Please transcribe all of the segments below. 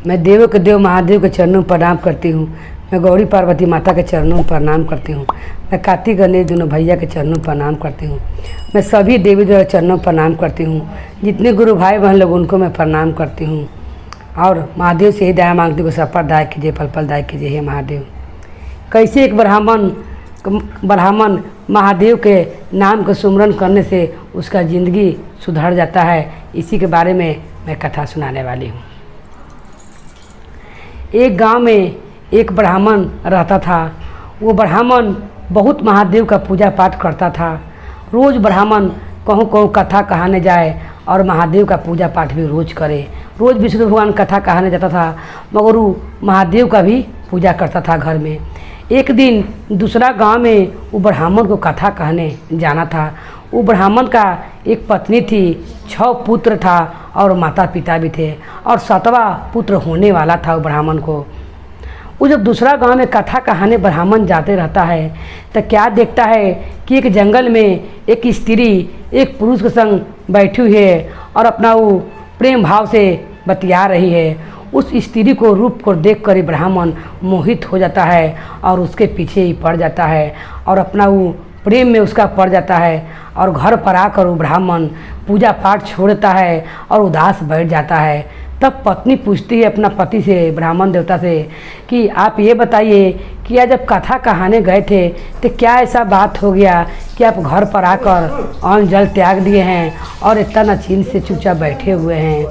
मैं देवों के देव महादेव के चरणों में प्रणाम करती हूँ। मैं गौरी पार्वती माता के चरणों में प्रणाम करती हूँ। मैं कार्तिक गणेश दोनों भैया के चरणों में प्रणाम करती हूँ। मैं सभी देवी देवता चरणों में प्रणाम करती हूँ। जितने गुरु भाई बहन लोग उनको मैं प्रणाम करती हूँ और महादेव से ही दया मांगती हूँ। सब पर दाय कीजिए, पल पल दाय कीजिए हे महादेव। कैसे एक ब्राह्मण महादेव के नाम का सुमरन करने से उसका ज़िंदगी सुधर जाता है, इसी के बारे में मैं कथा सुनाने वाली हूँ। एक गांव में एक ब्राह्मण रहता था। वो ब्राह्मण बहुत महादेव का पूजा पाठ करता था। रोज़ ब्राह्मण कहूँ कहूँ कथा कहाने जाए और महादेव का पूजा पाठ भी रोज़ करे। रोज़ विष्णु भगवान कथा कहाने जाता था, मगर वो महादेव का भी पूजा करता था घर में। एक दिन दूसरा गांव में वो ब्राह्मण को कथा कहने जाना था। वो ब्राह्मण का एक पत्नी थी, 6 पुत्र था और माता पिता भी थे और 7वां पुत्र होने वाला था वो ब्राह्मण को। वो जब दूसरा गांव में कथा कहाने ब्राह्मण जाते रहता है तो क्या देखता है कि एक जंगल में एक स्त्री एक पुरुष के संग बैठी हुई है और अपना वो प्रेम भाव से बतिया रही है। उस स्त्री को रूप को देखकर ही ब्राह्मण मोहित हो जाता है और उसके पीछे ही पड़ जाता है और अपना वो प्रेम में उसका पड़ जाता है। और घर पर आकर वो ब्राह्मण पूजा पाठ छोड़ता है और उदास बैठ जाता है। तब पत्नी पूछती है अपना पति से, ब्राह्मण देवता से, कि आप ये बताइए कि आज जब कथा कहाने गए थे तो क्या ऐसा बात हो गया कि आप घर पर आकर अन्न जल त्याग दिए हैं और इतना नचीन से चुपचाप बैठे हुए हैं।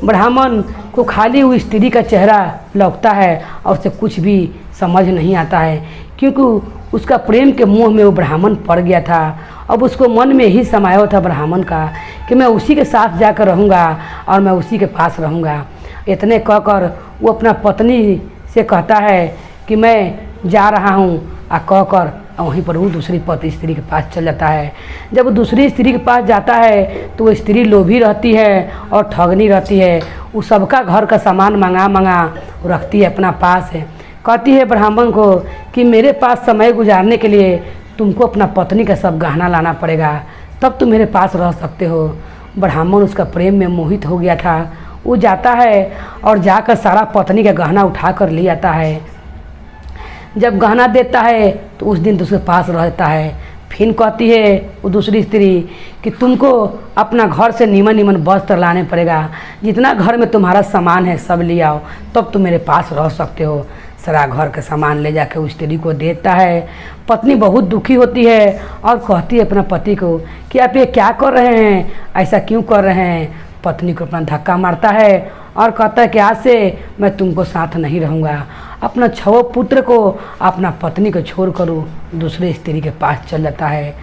ब्राह्मण को खाली वो स्त्री का चेहरा लौकता है और उसे कुछ भी समझ नहीं आता है, क्योंकि उसका प्रेम के मुंह में वो ब्राह्मण पड़ गया था। अब उसको मन में ही समाया हुआ था ब्राह्मण का कि मैं उसी के साथ जाकर रहूँगा और मैं उसी के पास रहूँगा। इतने कहकर वो अपना पत्नी से कहता है कि मैं जा रहा हूँ, और कहकर वहीं पर वो दूसरी स्त्री के पास चल जाता है। जब वो दूसरी स्त्री के पास जाता है तो वो स्त्री लोभी रहती है और ठगनी रहती है। वो सबका घर का सामान मंगा रखती है अपना पास है। कहती है ब्राह्मण को कि मेरे पास समय गुजारने के लिए तुमको अपना पत्नी का सब गहना लाना पड़ेगा, तब तुम मेरे पास रह सकते हो। ब्राह्मण उसका प्रेम में मोहित हो गया था। वो जाता है और जाकर सारा पत्नी का गहना उठा कर ले आता है। जब गहना देता है तो उस दिन उसके पास रहता है। फिर कहती है वो दूसरी स्त्री कि तुमको अपना घर से नीमन वस्त्र लाने पड़ेगा, जितना घर में तुम्हारा सामान है सब ले आओ, तब तुम मेरे पास रह सकते हो। सारा घर का सामान ले जाके उस स्त्री को देता है। पत्नी बहुत दुखी होती है और कहती है अपना पति को कि आप ये क्या कर रहे हैं, ऐसा क्यों कर रहे हैं। पत्नी को अपना धक्का मारता है और कहता है कि आज से मैं तुमको साथ नहीं रहूँगा। अपना 6 पुत्र को अपना पत्नी को छोड़ कर दूसरे स्त्री के पास चल जाता है।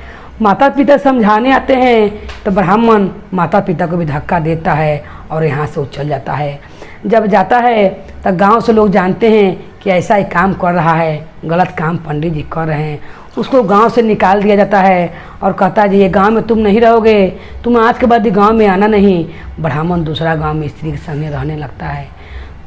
माता पिता समझाने आते हैं तो ब्राह्मण माता पिता को भी धक्का देता है और यहाँ से वो चल जाता है। जब जाता है तो गांव से लोग जानते हैं कि ऐसा ही काम कर रहा है, गलत काम पंडित जी कर रहे हैं। उसको गांव से निकाल दिया जाता है और कहता है जी ये गांव में तुम नहीं रहोगे, तुम आज के बाद ये गांव में आना नहीं। ब्राह्मण दूसरा गांव में स्त्री के संग रहने लगता है।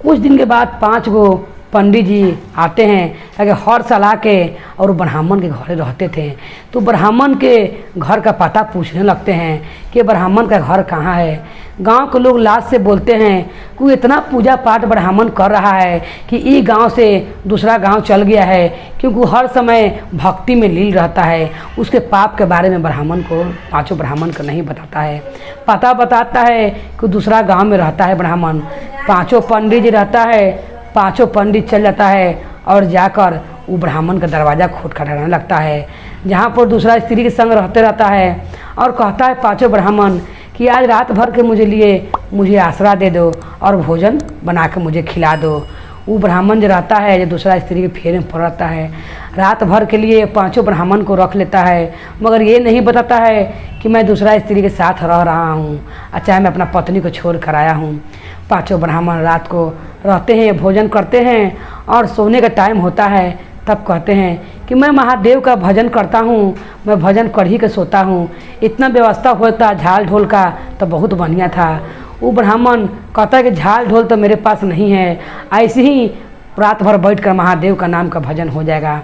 कुछ दिन के बाद 5 गो पंडित जी आते हैं, ताकि हर साल आके और ब्राह्मण के घर रहते थे। तो ब्राह्मण के घर का पता पूछने लगते हैं कि ब्राह्मण का घर कहाँ है। गांव के लोग लाज से बोलते हैं कि इतना पूजा पाठ ब्राह्मण कर रहा है कि ये गांव से दूसरा गांव चल गया है, क्योंकि हर समय भक्ति में लीन रहता है। उसके पाप के बारे में ब्राह्मण को 5 ब्राह्मण को नहीं बताता है। पता बताता है कि दूसरा गाँव में रहता है ब्राह्मण। 5 पंडित जी रहता है। 5 पंडित चल जाता है और जाकर वो ब्राह्मण का दरवाज़ा खटखटाने लगता है, जहाँ पर दूसरा स्त्री के संग रहते रहता है। और कहता है 5 ब्राह्मण कि आज रात भर के मुझे आसरा दे दो और भोजन बना के मुझे खिला दो। वो ब्राह्मण जो रहता है, जो दूसरा स्त्री के फेरे में पड़ता है, रात भर के लिए 5 ब्राह्मण को रख लेता है, मगर ये नहीं बताता है कि मैं दूसरा स्त्री के साथ रह रहा हूँ, अच्छा मैं अपना पत्नी को छोड़ कर आया हूँ। 5 ब्राह्मण रात को रहते हैं, भोजन करते हैं और सोने का टाइम होता है। तब कहते हैं कि मैं महादेव का भजन करता हूँ, मैं भजन कर ही के सोता हूँ। इतना व्यवस्था होता झाल ढोल का तो बहुत बढ़िया था। वो ब्राह्मण कहता है कि झाल ढोल तो मेरे पास नहीं है, ऐसे ही रात भर बैठकर महादेव का नाम का भजन हो जाएगा।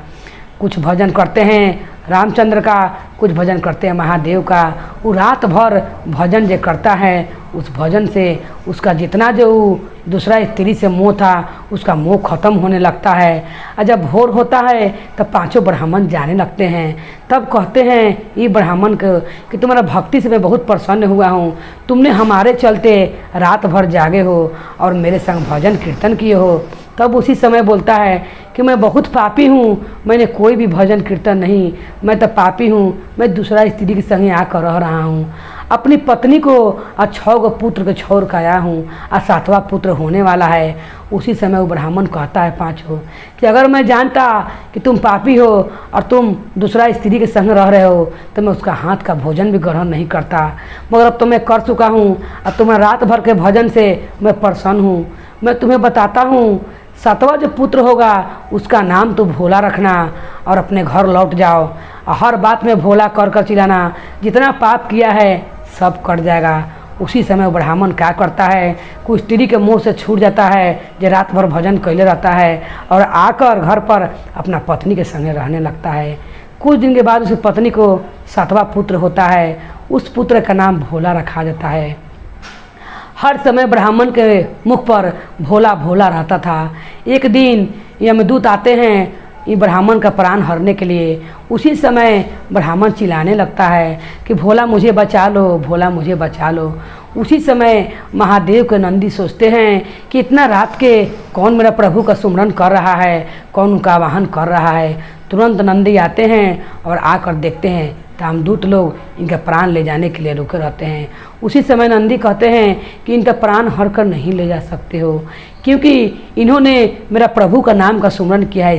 कुछ भजन करते हैं रामचंद्र का, कुछ भजन करते हैं महादेव का। वो रात भर भजन जो करता है उस भजन से उसका जितना जो दूसरा स्त्री से मोह था उसका मोह खत्म होने लगता है। और जब भोर होता है तब पांचों ब्राह्मण जाने लगते हैं। तब कहते हैं ये ब्राह्मण को कि तुम्हारा भक्ति से मैं बहुत प्रसन्न हुआ हूँ, तुमने हमारे चलते रात भर जागे हो और मेरे संग भजन कीर्तन किए हो। तब उसी समय बोलता है कि मैं बहुत पापी हूँ, मैंने कोई भी भजन कीर्तन नहीं, मैं तो पापी हूँ, मैं दूसरा स्त्री के संगे आकर रह रहा हूँ। अपनी पत्नी को और 6 गो पुत्र को छोड़ कर आया हूँ और 7वां पुत्र होने वाला है। उसी समय वो ब्राह्मण कहता है पाँचों कि अगर मैं जानता कि तुम पापी हो और तुम दूसरा स्त्री के संग रह रहे हो तो मैं उसका हाथ का भोजन भी ग्रहण नहीं करता, मगर अब तो मैं कर चुका हूँ और तुम्हारे रात भर के भजन से मैं प्रसन्न हूँ। मैं तुम्हें बताता हूँ 7वां जो पुत्र होगा उसका नाम तो भोला रखना और अपने घर लौट जाओ और हर बात में भोला कर कर चिल्लाना, जितना पाप किया है सब कट जाएगा। उसी समय वो ब्राह्मण क्या करता है, कुछ स्त्री के मुंह से छूट जाता है जो रात भर भजन कैले रहता है और आकर घर पर अपना पत्नी के संगे रहने लगता है। कुछ दिन के बाद उसकी पत्नी को 7वां पुत्र होता है, उस पुत्र का नाम भोला रखा जाता है। हर समय ब्राह्मण के मुख पर भोला भोला रहता था। एक दिन यमदूत आते हैं ये ब्राह्मण का प्राण हरने के लिए। उसी समय ब्राह्मण चिल्लाने लगता है कि भोला मुझे बचा लो, भोला मुझे बचा लो। उसी समय महादेव के नंदी सोचते हैं कि इतना रात के कौन मेरा प्रभु का सुमरन कर रहा है, कौन उनका वाहन कर रहा है। तुरंत नंदी आते हैं और आकर देखते हैं कामदूत लोग इनका प्राण ले जाने के लिए रुके रहते हैं। उसी समय नंदी कहते हैं कि इनका प्राण हर कर नहीं ले जा सकते हो, क्योंकि इन्होंने मेरा प्रभु का नाम का सुमरन किया है।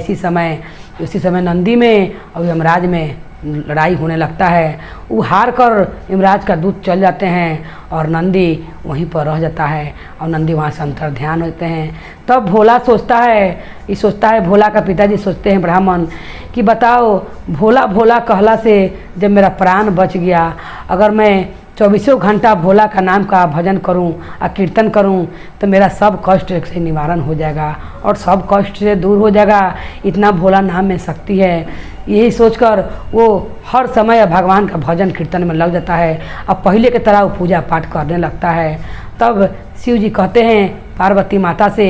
इसी समय नंदी में और यमराज में लड़ाई होने लगता है। वो हार कर यमराज का दूत चल जाते हैं और नंदी वहीं पर रह जाता है और नंदी वहाँ से अंतर ध्यान होते हैं। तब भोला सोचता है भोला का पिताजी सोचते हैं ब्राह्मण कि बताओ भोला भोला कहला से जब मेरा प्राण बच गया, अगर मैं 24 घंटा भोला का नाम का भजन करूं और कीर्तन करूं तो मेरा सब कष्ट से निवारण हो जाएगा और सब कष्ट से दूर हो जाएगा। इतना भोला नाम में शक्ति है। यही सोचकर वो हर समय भगवान का भजन कीर्तन में लग जाता है। अब पहले की तरह वो पूजा पाठ करने लगता है। तब शिव जी कहते हैं पार्वती माता से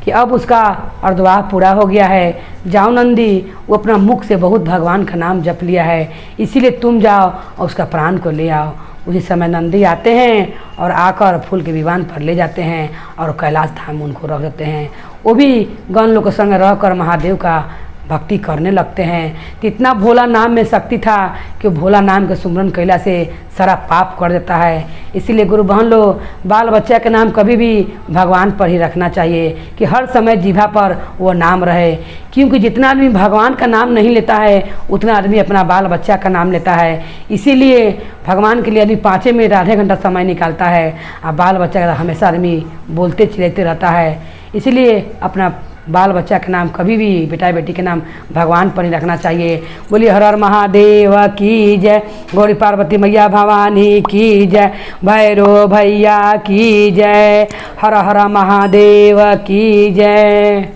कि अब उसका अर्धवाह पूरा हो गया है, जाओ नंदी, वो अपना मुख से बहुत भगवान का नाम जप लिया है, इसीलिए तुम जाओ और उसका प्राण को ले आओ। उसी समय नंदी आते हैं और आकर फूल के विमान पर ले जाते हैं और कैलाश धाम उनको रख देते हैं। वो भी गण लोग के संग रहकर महादेव का भक्ति करने लगते हैं। तो इतना भोला नाम में शक्ति था कि भोला नाम के सुमरन कैला से सारा पाप कर देता है। इसीलिए गुरु बहन लोग बाल बच्चा के नाम कभी भी भगवान पर ही रखना चाहिए कि हर समय जीभा पर वो नाम रहे, क्योंकि जितना आदमी भगवान का नाम नहीं लेता है उतना आदमी अपना बाल बच्चा का नाम लेता है। इसीलिए भगवान के लिए आदमी 5 मिनट आधे घंटा समय निकालता है और बाल बच्चा का हमेशा आदमी बोलते चिल्लाते रहता है। इसीलिए अपना बाल बच्चा के नाम कभी भी बेटा बेटी के नाम भगवान पर ही रखना चाहिए। बोलिए हर हर महादेव की जय, गौरी पार्वती मैया भवानी की जय, भैरव भैया की जय, हर हर महादेव की जय।